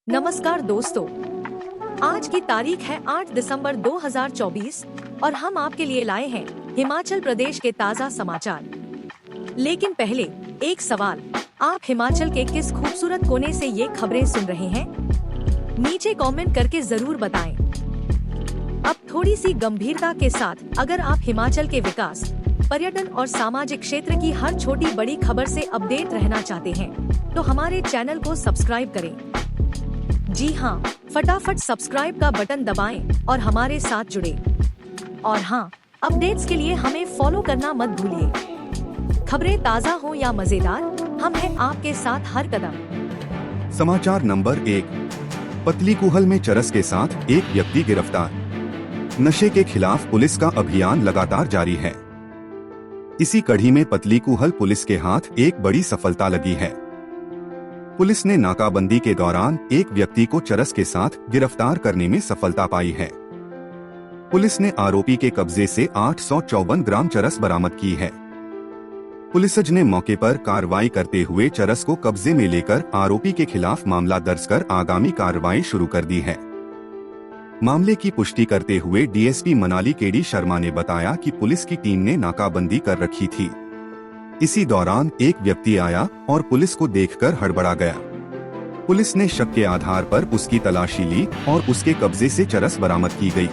नमस्कार दोस्तों, आज की तारीख है 8 दिसंबर 2024 और हम आपके लिए लाए हैं हिमाचल प्रदेश के ताज़ा समाचार। लेकिन पहले एक सवाल, आप हिमाचल के किस खूबसूरत कोने से ये खबरें सुन रहे हैं? नीचे कमेंट करके जरूर बताएं। अब थोड़ी सी गंभीरता के साथ, अगर आप हिमाचल के विकास, पर्यटन और सामाजिक क्षेत्र की हर छोटी बड़ी खबर से अपडेट रहना चाहते हैं, तो हमारे चैनल को सब्सक्राइब करें। जी हाँ, फटाफट सब्सक्राइब का बटन दबाएं और हमारे साथ जुड़े। और हाँ, अपडेट्स के लिए हमें फॉलो करना मत भूलिए। खबरें ताज़ा हो या मजेदार, हम हैं आपके साथ हर कदम। समाचार नंबर 1। पतलीकूहल में चरस के साथ एक व्यक्ति गिरफ्तार। नशे के खिलाफ पुलिस का अभियान लगातार जारी है। इसी कड़ी में पतलीकूहल पुलिस के हाथ एक बड़ी सफलता लगी है। पुलिस ने नाकाबंदी के दौरान एक व्यक्ति को चरस के साथ गिरफ्तार करने में सफलता पाई है। पुलिस ने आरोपी के कब्जे से 854 ग्राम चरस बरामद की है। पुलिसज ने मौके पर कार्रवाई करते हुए चरस को कब्जे में लेकर आरोपी के खिलाफ मामला दर्ज कर आगामी कार्रवाई शुरू कर दी है। मामले की पुष्टि करते हुए डीएसपी मनाली केडी शर्मा ने बताया कि पुलिस की टीम ने नाकाबंदी कर रखी थी। इसी दौरान एक व्यक्ति आया और पुलिस को देखकर हड़बड़ा गया। पुलिस ने शक के आधार पर उसकी तलाशी ली और उसके कब्जे से चरस बरामद की गई।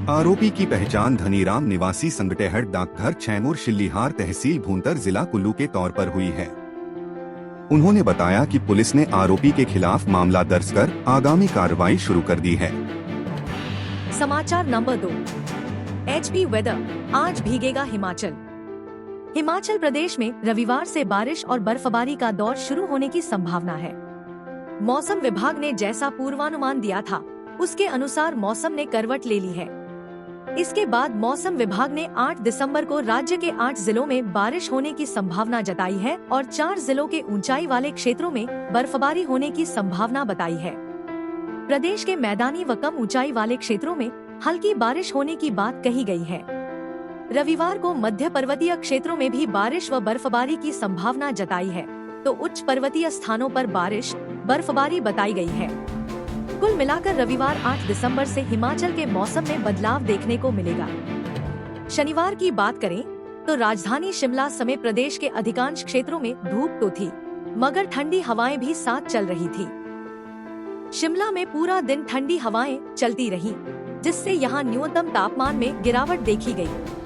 आरोपी की पहचान धनीराम निवासी संगटेहट डाकघर छैमूर शिल्लीहार तहसील भूंतर जिला कुल्लू के तौर पर हुई है। उन्होंने बताया कि पुलिस ने आरोपी के खिलाफ मामला दर्ज कर आगामी कार्रवाई शुरू कर दी है। समाचार नंबर 2। एचपी वेदर, आज भीगेगा हिमाचल। हिमाचल प्रदेश में रविवार से बारिश और बर्फबारी का दौर शुरू होने की संभावना है। मौसम विभाग ने जैसा पूर्वानुमान दिया था, उसके अनुसार मौसम ने करवट ले ली है। इसके बाद मौसम विभाग ने 8 दिसंबर को राज्य के 8 जिलों में बारिश होने की संभावना जताई है और 4 जिलों के ऊंचाई वाले क्षेत्रों में बर्फबारी होने की संभावना बताई है। प्रदेश के मैदानी व कम ऊंचाई वाले क्षेत्रों में हल्की बारिश होने की बात कही गई है। रविवार को मध्य पर्वतीय क्षेत्रों में भी बारिश व बर्फबारी की संभावना जताई है, तो उच्च पर्वतीय स्थानों पर बारिश, बर्फबारी बताई गई है। कुल मिलाकर रविवार 8 दिसंबर से हिमाचल के मौसम में बदलाव देखने को मिलेगा। शनिवार की बात करें तो राजधानी शिमला समेत प्रदेश के अधिकांश क्षेत्रों में धूप तो थी, मगर ठंडी हवाएं भी साथ चल रही थी। शिमला में पूरा दिन ठंडी हवाएं चलती रही, जिससे यहां न्यूनतम तापमान में गिरावट देखी गई।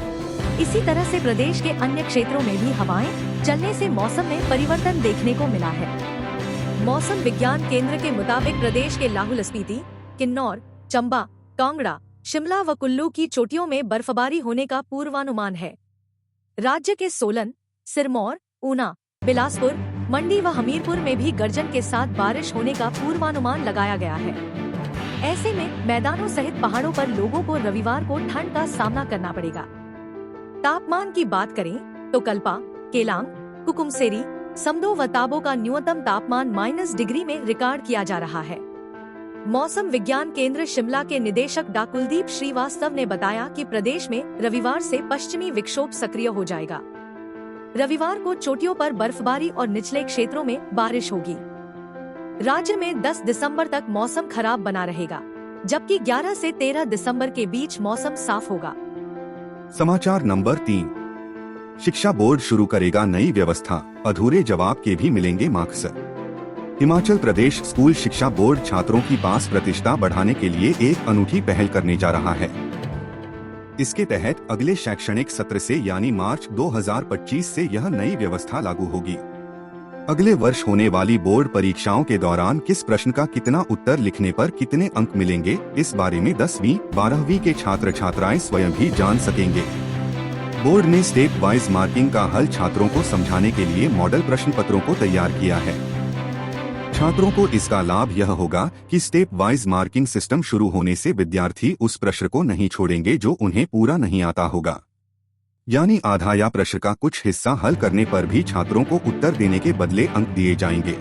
इसी तरह से प्रदेश के अन्य क्षेत्रों में भी हवाएं चलने से मौसम में परिवर्तन देखने को मिला है। मौसम विज्ञान केंद्र के मुताबिक प्रदेश के लाहौल स्पीति, किन्नौर, चंबा, कांगड़ा, शिमला व कुल्लू की चोटियों में बर्फबारी होने का पूर्वानुमान है। राज्य के सोलन, सिरमौर, ऊना, बिलासपुर, मंडी व हमीरपुर में भी गर्जन के साथ बारिश होने का पूर्वानुमान लगाया गया है। ऐसे में मैदानों सहित पहाड़ों पर लोगों को रविवार को ठंड का सामना करना पड़ेगा। तापमान की बात करें तो कल्पा, केलांग, कुकुमसेरी, समदो व ताबो का न्यूनतम तापमान -डिग्री में रिकॉर्ड किया जा रहा है। मौसम विज्ञान केंद्र शिमला के निदेशक डॉ कुलदीप श्रीवास्तव ने बताया कि प्रदेश में रविवार से पश्चिमी विक्षोभ सक्रिय हो जाएगा। रविवार को चोटियों पर बर्फबारी और निचले क्षेत्रों में बारिश होगी। राज्य में 10 दिसंबर तक मौसम खराब बना रहेगा, जबकि 11 से 13 दिसंबर के बीच मौसम साफ होगा। समाचार नंबर 3। शिक्षा बोर्ड शुरू करेगा नई व्यवस्था, अधूरे जवाब के भी मिलेंगे मार्क्स। हिमाचल प्रदेश स्कूल शिक्षा बोर्ड छात्रों की पास प्रतिशत बढ़ाने के लिए एक अनूठी पहल करने जा रहा है। इसके तहत अगले शैक्षणिक सत्र से यानी मार्च 2025 से यह नई व्यवस्था लागू होगी। अगले वर्ष होने वाली बोर्ड परीक्षाओं के दौरान किस प्रश्न का कितना उत्तर लिखने पर कितने अंक मिलेंगे, इस बारे में 10वीं 12वीं के छात्र छात्राएं स्वयं भी जान सकेंगे। बोर्ड ने स्टेप वाइज मार्किंग का हल छात्रों को समझाने के लिए मॉडल प्रश्न पत्रों को तैयार किया है। छात्रों को इसका लाभ यह होगा कि स्टेप वाइज मार्किंग सिस्टम शुरू होने से विद्यार्थी उस प्रश्न को नहीं छोड़ेंगे जो उन्हें पूरा नहीं आता होगा। यानी आधा या प्रश्न का कुछ हिस्सा हल करने पर भी छात्रों को उत्तर देने के बदले अंक दिए जाएंगे।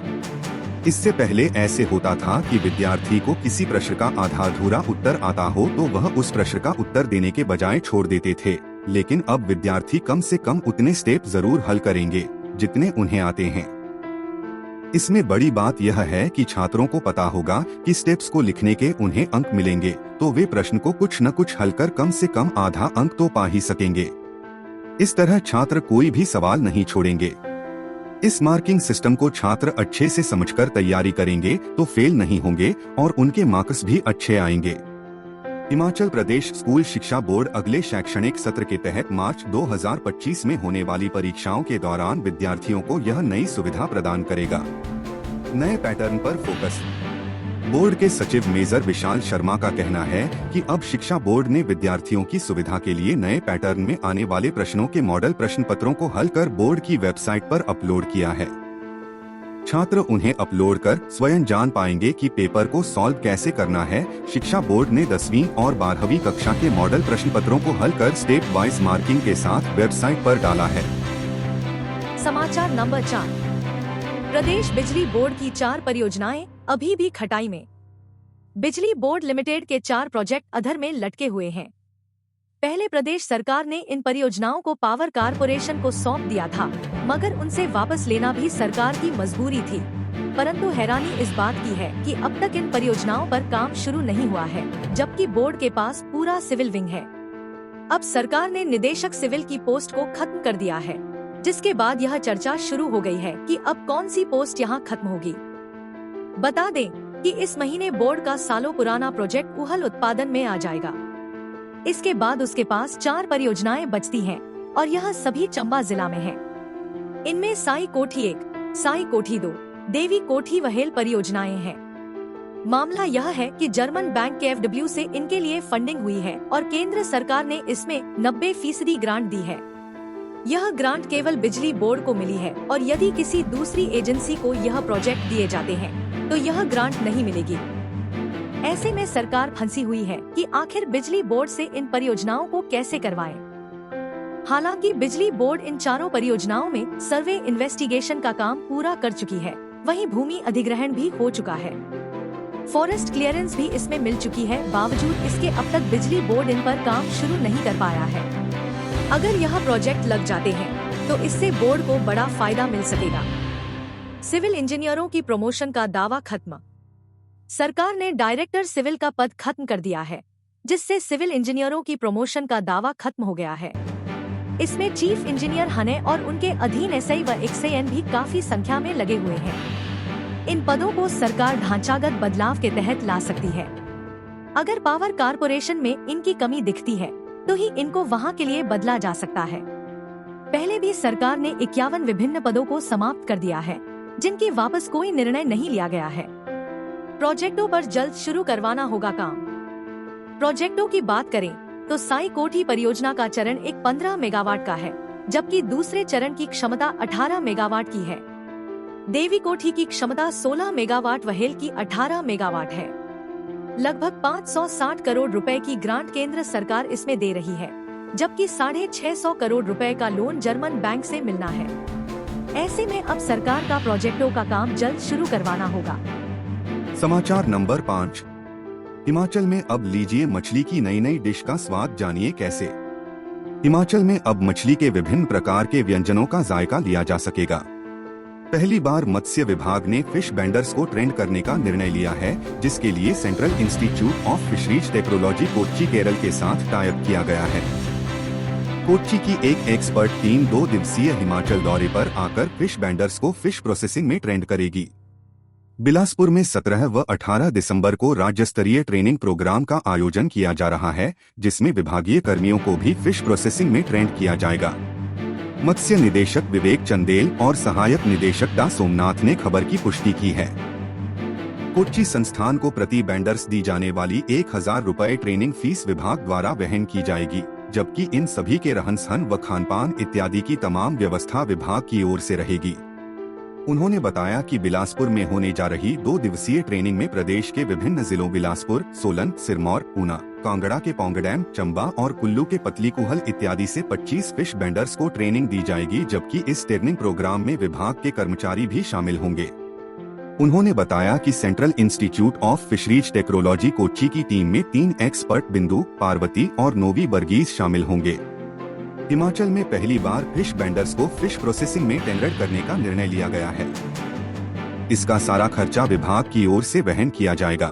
इससे पहले ऐसे होता था कि विद्यार्थी को किसी प्रश्न का आधा अधूरा उत्तर आता हो तो वह उस प्रश्न का उत्तर देने के बजाय छोड़ देते थे, लेकिन अब विद्यार्थी कम से कम उतने स्टेप जरूर हल करेंगे जितने उन्हें आते हैं। इसमें बड़ी बात यह है कि छात्रों को पता होगा कि स्टेप्स को लिखने के उन्हें अंक मिलेंगे, तो वे प्रश्न को कुछ न कुछ हल कर कम से कम आधा अंक तो पा ही सकेंगे। इस तरह छात्र कोई भी सवाल नहीं छोड़ेंगे। इस मार्किंग सिस्टम को छात्र अच्छे से समझकर तैयारी करेंगे तो फेल नहीं होंगे और उनके मार्क्स भी अच्छे आएंगे। हिमाचल प्रदेश स्कूल शिक्षा बोर्ड अगले शैक्षणिक सत्र के तहत मार्च 2025 में होने वाली परीक्षाओं के दौरान विद्यार्थियों को यह नई सुविधा प्रदान करेगा। नए पैटर्न पर फोकस। बोर्ड के सचिव मेजर विशाल शर्मा का कहना है कि अब शिक्षा बोर्ड ने विद्यार्थियों की सुविधा के लिए नए पैटर्न में आने वाले प्रश्नों के मॉडल प्रश्न पत्रों को हल कर बोर्ड की वेबसाइट पर अपलोड किया है। छात्र उन्हें अपलोड कर स्वयं जान पाएंगे कि पेपर को सॉल्व कैसे करना है। शिक्षा बोर्ड ने 10वीं और 12वीं कक्षा के मॉडल प्रश्न पत्रों को हल कर स्टेप वाइज मार्किंग के साथ वेबसाइट पर डाला है। समाचार नंबर 4। प्रदेश बिजली बोर्ड की 4 परियोजनाएं अभी भी खटाई में। बिजली बोर्ड लिमिटेड के 4 प्रोजेक्ट अधर में लटके हुए हैं। पहले प्रदेश सरकार ने इन परियोजनाओं को पावर कारपोरेशन को सौंप दिया था, मगर उनसे वापस लेना भी सरकार की मजबूरी थी। परंतु हैरानी इस बात की है कि अब तक इन परियोजनाओं पर काम शुरू नहीं हुआ है, जबकि बोर्ड के पास पूरा सिविल विंग है। अब सरकार ने निदेशक सिविल की पोस्ट को खत्म कर दिया है, जिसके बाद यह चर्चा शुरू हो गई है कि अब कौन सी पोस्ट यहां खत्म होगी। बता दें कि इस महीने बोर्ड का सालों पुराना प्रोजेक्ट कुहल उत्पादन में आ जाएगा। इसके बाद उसके पास 4 परियोजनाएं बचती हैं और यह सभी चंबा जिला में हैं। इनमें साई कोठी 1, साई कोठी 2, देवी कोठी वहेल परियोजनाएं हैं। मामला यह है कि जर्मन बैंक KfW से इनके लिए फंडिंग हुई है और केंद्र सरकार ने इसमें 90% ग्रांट दी है। यह ग्रांट केवल बिजली बोर्ड को मिली है और यदि किसी दूसरी एजेंसी को यह प्रोजेक्ट दिए जाते हैं तो यह ग्रांट नहीं मिलेगी। ऐसे में सरकार फंसी हुई है कि आखिर बिजली बोर्ड से इन परियोजनाओं को कैसे करवाएं। हालांकि बिजली बोर्ड इन 4 परियोजनाओं में सर्वे इन्वेस्टिगेशन का काम पूरा कर चुकी है, वहीं भूमि अधिग्रहण भी हो चुका है। फॉरेस्ट क्लियरेंस भी इसमें मिल चुकी है। बावजूद इसके अब तक बिजली बोर्ड इन पर काम शुरू नहीं कर पाया है। अगर यह प्रोजेक्ट लग जाते हैं तो इससे बोर्ड को बड़ा फायदा मिल सकेगा। सिविल इंजीनियरों की प्रमोशन का दावा खत्म। सरकार ने डायरेक्टर सिविल का पद खत्म कर दिया है, जिससे सिविल इंजीनियरों की प्रमोशन का दावा खत्म हो गया है। इसमें चीफ इंजीनियर हने और उनके अधीन SI व XAN भी काफी संख्या में लगे हुए हैं। इन पदों को सरकार ढांचागत बदलाव के तहत ला सकती है। अगर पावर कारपोरेशन में इनकी कमी दिखती है तो ही इनको वहां के लिए बदला जा सकता है। पहले भी सरकार ने 51 विभिन्न पदों को समाप्त कर दिया है, जिनकी वापस कोई निर्णय नहीं लिया गया है। प्रोजेक्टों पर जल्द शुरू करवाना होगा काम। प्रोजेक्टों की बात करें तो साई कोठी परियोजना का चरण एक 15 मेगावाट का है, जबकि दूसरे चरण की क्षमता 18 मेगावाट की है। देवी कोठी की क्षमता 16 मेगावाट वहेल की 18 मेगावाट है। लगभग 560 करोड़ रुपए की ग्रांट केंद्र सरकार इसमें दे रही है, जबकि 650 करोड़ रुपए का लोन जर्मन बैंक से मिलना है। ऐसे में अब सरकार का प्रोजेक्टों का काम जल्द शुरू करवाना होगा। समाचार नंबर 5। हिमाचल में अब लीजिए मछली की नई नई डिश का स्वाद जानिए कैसे। हिमाचल में अब मछली के विभिन्न प्रकार के व्यंजनों का जायका लिया जा सकेगा। पहली बार मत्स्य विभाग ने फिश बेंडर्स को ट्रेंड करने का निर्णय लिया है, जिसके लिए central institute of fisheries technology Kochi Kerala के साथ टाई-अप किया गया है। कोच्चि की एक एक्सपर्ट टीम 2 दिवसीय हिमाचल दौरे पर आकर फिश बेंडर्स को फिश प्रोसेसिंग में ट्रेंड करेगी। बिलासपुर में 17 व 18 दिसंबर को राज्य स्तरीय ट्रेनिंग प्रोग्राम का आयोजन किया जा रहा है, जिसमें विभागीय कर्मियों को भी फिश प्रोसेसिंग में ट्रेंड किया जाएगा। मत्स्य निदेशक विवेक चंदेल और सहायक निदेशक डा सोमनाथ ने खबर की पुष्टि की है। कोच्चि संस्थान को प्रति बेंडर्स दी जाने वाली 1000 रुपए ट्रेनिंग फीस विभाग द्वारा वहन की जाएगी, जबकि इन सभी के रहन सहन व खानपान इत्यादि की तमाम व्यवस्था विभाग की ओर से रहेगी। उन्होंने बताया कि बिलासपुर में होने जा रही 2 दिवसीय ट्रेनिंग में प्रदेश के विभिन्न जिलों बिलासपुर, सोलन, सिरमौर, ऊना, कांगड़ा के पोंगडैम, चंबा और कुल्लू के पतलीकूहल इत्यादि से 25 फिश बेंडर्स को ट्रेनिंग दी जाएगी, जबकि इस ट्रेनिंग प्रोग्राम में विभाग के कर्मचारी भी शामिल होंगे। उन्होंने बताया कि central institute of fisheries technology Kochi की टीम में 3 एक्सपर्ट बिंदु, पार्वती और नोवी बर्गीज शामिल होंगे। हिमाचल में पहली बार फिश बेंडर्स को फिश प्रोसेसिंग में टेंडर करने का निर्णय लिया गया है। इसका सारा खर्चा विभाग की ओर से वहन किया जाएगा।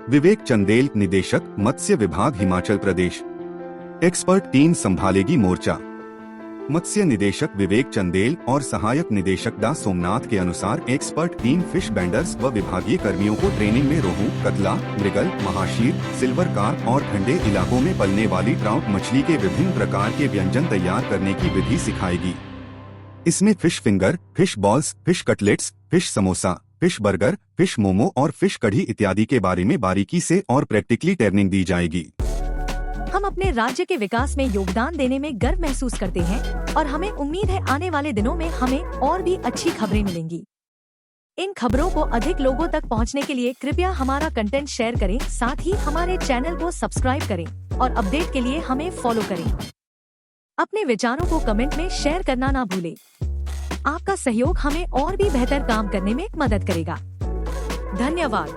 विवेक चंदेल, निदेशक मत्स्य विभाग, हिमाचल प्रदेश। एक्सपर्ट टीम संभालेगी मोर्चा। मत्स्य निदेशक विवेक चंदेल और सहायक निदेशक डा सोमनाथ के अनुसार एक्सपर्ट टीम फिश बैंडर्स व विभागीय कर्मियों को ट्रेनिंग में रोहू, कतला, मृगल, महाशीर, सिल्वर कार्प और ठंडे इलाकों में पलने वाली ट्राउट मछली के विभिन्न प्रकार के व्यंजन तैयार करने की विधि सिखाएगी। इसमें fish finger, fish balls, fish cutlets, fish samosa, fish burger, fish momo और फिश कढ़ी इत्यादि के बारे में बारीकी से और प्रैक्टिकली ट्रेनिंग दी जाएगी। हम अपने राज्य के विकास में योगदान देने में गर्व महसूस करते हैं और हमें उम्मीद है आने वाले दिनों में हमें और भी अच्छी खबरें मिलेंगी। इन खबरों को अधिक लोगों तक पहुंचने के लिए कृपया हमारा कंटेंट शेयर करें, साथ ही हमारे चैनल को सब्सक्राइब करें और अपडेट के लिए हमें फॉलो करें। अपने विचारों को कमेंट में शेयर करना ना भूलें। आपका सहयोग हमें और भी बेहतर काम करने में मदद करेगा। धन्यवाद।